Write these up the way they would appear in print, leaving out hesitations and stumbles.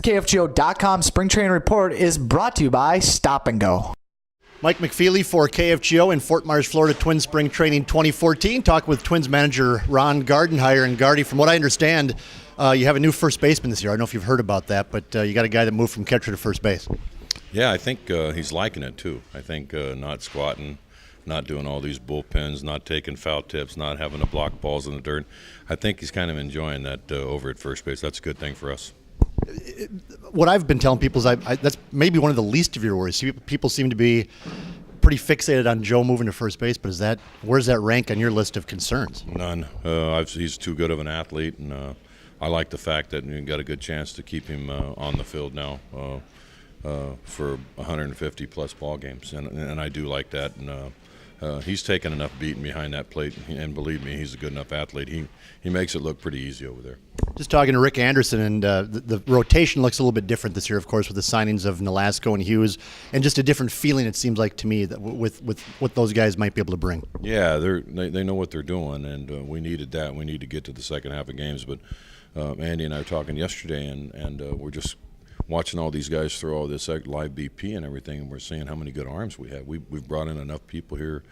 KFGO.com Spring Training Report is brought to you by Stop and Go. Mike McFeely for KFGO in Fort Myers, Florida, Twins Spring Training 2014. Talk with Twins manager Ron Gardenhire. And Gardy, from what I understand, you have a new first baseman this year. I don't know if you've heard about that, but you got a guy that moved from catcher to first base. Yeah, I think he's liking it too. I think not squatting, not doing all these bullpens, not taking foul tips, not having to block balls in the dirt. I think he's kind of enjoying that over at first base. That's a good thing for us. What I've been telling people is that's maybe one of the least of your worries. People seem to be pretty fixated on Joe moving to first base, but where's that rank on your list of concerns? None. He's too good of an athlete, and I like the fact that you got a good chance to keep him on the field now for 150-plus ball games, and I do like that. And he's taken enough beating behind that plate, and believe me, he's a good enough athlete. He makes it look pretty easy over there. Just talking to Rick Anderson, and the rotation looks a little bit different this year, of course, with the signings of Nolasco and Hughes, and just a different feeling, it seems like to me, that with what those guys might be able to bring. Yeah, they know what they're doing, and we needed that. We need to get to the second half of games, but Andy and I were talking yesterday, and we're just watching all these guys throw all this live BP and everything, and we're seeing how many good arms we have. We've brought in enough people here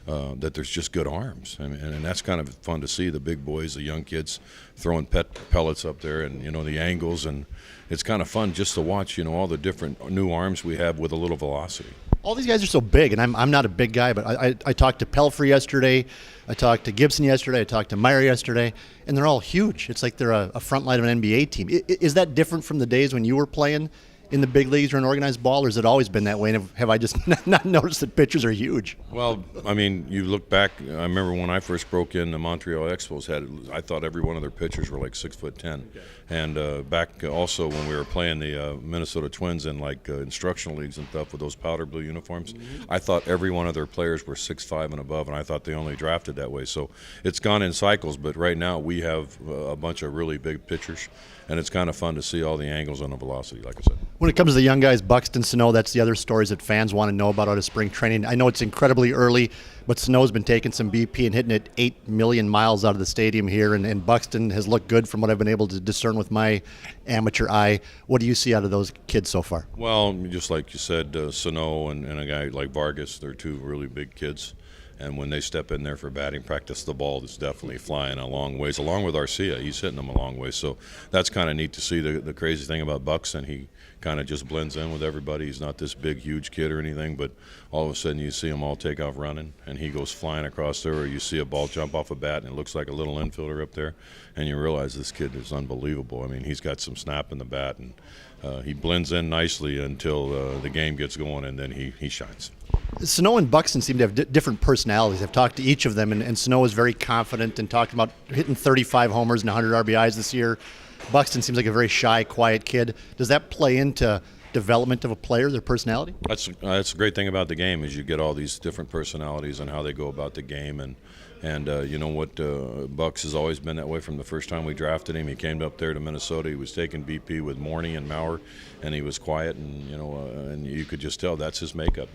that there's just good arms, and that's kind of fun to see, the big boys, the young kids throwing pellets up there, and the angles, and it's kind of fun just to watch all the different new arms we have with a little velocity. All these guys are so big, and I'm not a big guy, but I talked to Pelfrey yesterday, I talked to Gibson yesterday, I talked to Meyer yesterday, and they're all huge. It's like they're a front line of an NBA team. Is that different from the days when you were playing in the big leagues or in organized ball, or has it always been that way? And have I just not noticed that pitchers are huge? Well, I mean, you look back, I remember when I first broke in, the Montreal Expos I thought every one of their pitchers were like 6'10". Okay. And back also when we were playing the Minnesota Twins in like instructional leagues and stuff with those powder blue uniforms, I thought every one of their players were 6'5" and above, and I thought they only drafted that way. So it's gone in cycles, but right now we have a bunch of really big pitchers, and it's kind of fun to see all the angles on the velocity, like I said. When it comes to the young guys, Buxton, Sano, that's the other stories that fans want to know about out of spring training. I know it's incredibly early, but Sano's been taking some BP and hitting it 8 million miles out of the stadium here, and Buxton has looked good from what I've been able to discern with my amateur eye. What do you see out of those kids so far? Well, just like you said, Sano and a guy like Vargas, they're two really big kids. And when they step in there for batting practice, the ball is definitely flying a long ways, along with Arcia. He's hitting them a long way. So that's kind of neat to see. The crazy thing about Buxton, he kind of just blends in with everybody. He's not this big, huge kid or anything, but all of a sudden you see him all take off running, and he goes flying across there, or you see a ball jump off a bat, and it looks like a little infielder up there, and you realize this kid is unbelievable. I mean, he's got some snap in the bat, and he blends in nicely until the game gets going, and then he shines. Sano and Buxton seem to have different personalities. I've talked to each of them, and Sano is very confident and talked about hitting 35 homers and 100 RBIs this year. Buxton seems like a very shy, quiet kid. Does that play into development of a player, their personality? That's a great thing about the game, is you get all these different personalities and how they go about the game, and you know what, Bucks has always been that way from the first time we drafted him. He came up there to Minnesota. He was taking BP with Morney and Maurer, and he was quiet, and and you could just tell that's his makeup.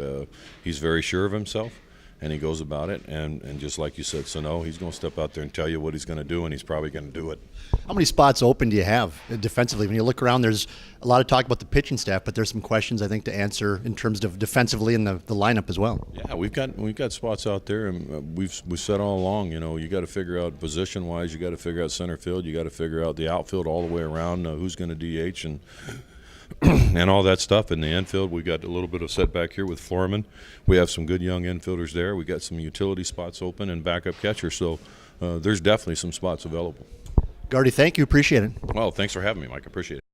He's very sure of himself, and he goes about it, and just like you said, Sano, he's going to step out there and tell you what he's going to do, and he's probably going to do it. How many spots open do you have defensively? When you look around, there's a lot of talk about the pitching staff, but there's some questions I think to answer in terms of defensively in the lineup as well. Yeah, we've got spots out there, and we've said all along, you got to figure out position-wise, you got to figure out center field, you got to figure out the outfield all the way around, who's going to DH and and all that stuff. In the infield, we got a little bit of setback here with Foreman. We have some good young infielders there. We got some utility spots open and backup catcher, so there's definitely some spots available. Gardy, thank you. Appreciate it. Well, thanks for having me, Mike. I appreciate it.